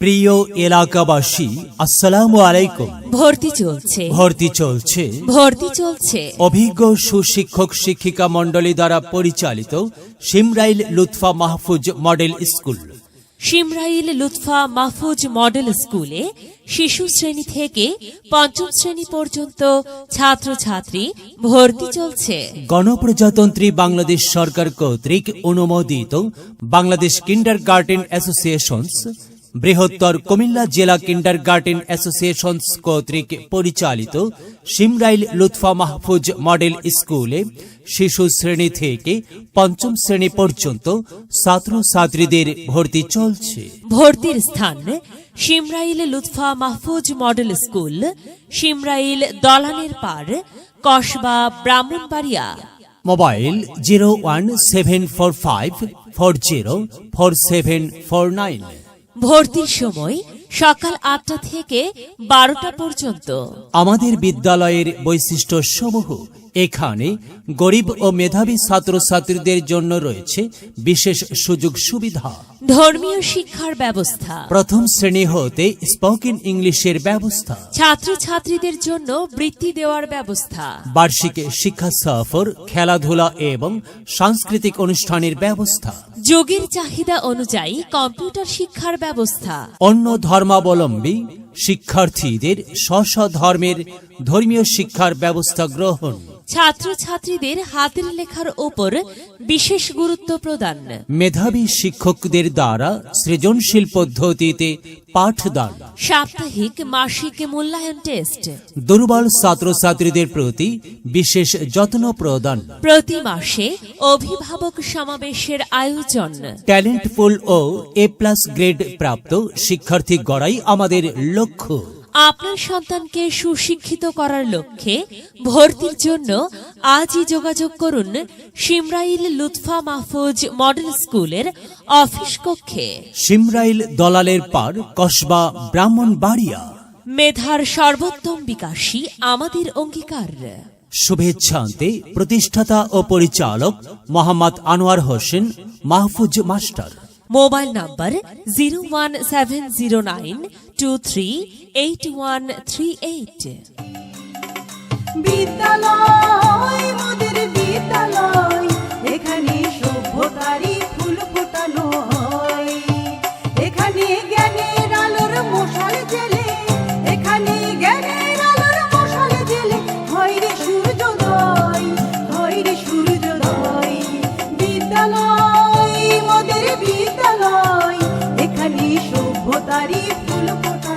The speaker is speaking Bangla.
প্রিয় এলাকাবাসী, আসসালামু আলাইকুম। ভর্তি চলছে অভিজ্ঞ সুশিক্ষক শিক্ষিকা মণ্ডলী দ্বারা পরিচালিত Shimrail Lutfa Mahfuz model school. Shimrail Lutfa Mahfuz model স্কুলে শিশু শ্রেণী থেকে পঞ্চম শ্রেণী পর্যন্ত ছাত্রছাত্রী ভর্তি চলছে। গণপ্রজাতন্ত্রী বাংলাদেশ সরকার কর্তৃক অনুমোদিত বাংলাদেশ কিন্ডারগার্টেন অ্যাসোসিয়েশনস, বৃহত্তর কুমিল্লা জেলা কিন্ডারগার্টেন অ্যাসোসিয়েশনস কর্তৃক পরিচালিত শিমরাইল লুৎফা মাহফুজ মডেল স্কুলে শিশু শ্রেণী থেকে পঞ্চম শ্রেণী পর্যন্ত ছাত্রছাত্রীদের ভর্তি চলছে। ভর্তির স্থান শিমরাইল লুৎফা মাহফুজ মডেল স্কুল, শিমরাইল দলানের পার, কসবা, ব্রাহ্মণবাড়িয়া। মোবাইল 01745404749। ভর্তির সময় সকাল 8টা থেকে 12টা পর্যন্ত। আমাদের বিদ্যালয়ের বৈশিষ্ট্য সমূহ: এখানে গরিব ও মেধাবী ছাত্রছাত্রীদের জন্য রয়েছে বিশেষ সুযোগ সুবিধা। ধর্মীয় শিক্ষার ব্যবস্থা, প্রথম শ্রেণী হতে স্পোকেন ইংলিশের ব্যবস্থা, ছাত্রছাত্রীদের জন্য বৃত্তি দেওয়ার ব্যবস্থা, বার্ষিক শিক্ষা সফর, খেলাধুলা এবং সাংস্কৃতিক অনুষ্ঠানের ব্যবস্থা, যুগের চাহিদা অনুযায়ী কম্পিউটার শিক্ষার ব্যবস্থা, অন্য ধর্মাবলম্বী শিক্ষার্থীদের স্ব ধর্মের ধর্মীয় শিক্ষার ব্যবস্থা গ্রহণ, ছাত্রছাত্রীদের হাতের লেখার ওপর বিশেষ গুরুত্ব প্রদান, মেধাবী শিক্ষকদের দ্বারা সৃজনশীল পদ্ধতিতে পাঠদান, সাপ্তাহিক মাসিক মূল্যায়ন টেস্ট, দুর্বল ছাত্রছাত্রীদের প্রতি বিশেষ যত্ন প্রদান, প্রতি মাসে অভিভাবক সমাবেশের আয়োজন। ট্যালেন্ট পুল ও A+ গ্রেড প্রাপ্ত শিক্ষার্থী গড়াই আমাদের লক্ষ্য। আপনার সন্তানকে সুশিক্ষিত করার লক্ষ্যে ভর্তির জন্য আজই যোগাযোগ করুন শিমরাইল লুৎফা মাহফুজ মডেল স্কুলের অফিস কক্ষে। শিমরাইল দলালের পার, কসবা, ব্রাহ্মণবাড়িয়া। মেধার সর্বোত্তম বিকাশই আমাদের অঙ্গীকার। শুভেচ্ছান্তে প্রতিষ্ঠাতা ও পরিচালক Mohammad Anwar Hossain Mahfuz master. Mobile number 01709238138। বিদ্যালয় মোদের বিদ্যালয়, এখানে সভ্যতারই ফুল ফোটানো হয়, এখানে জ্ঞানের আলোর মশাল জেলে, এখানে জ্ঞানের আলোর মশাল জেলে হয় রে সূর্যোদয়, হয় রে সূর্যোদয়। বিদ্যালয় মোদের বিদ্যালয়, এখানে সভ্যতারই ফুল ফোটানো।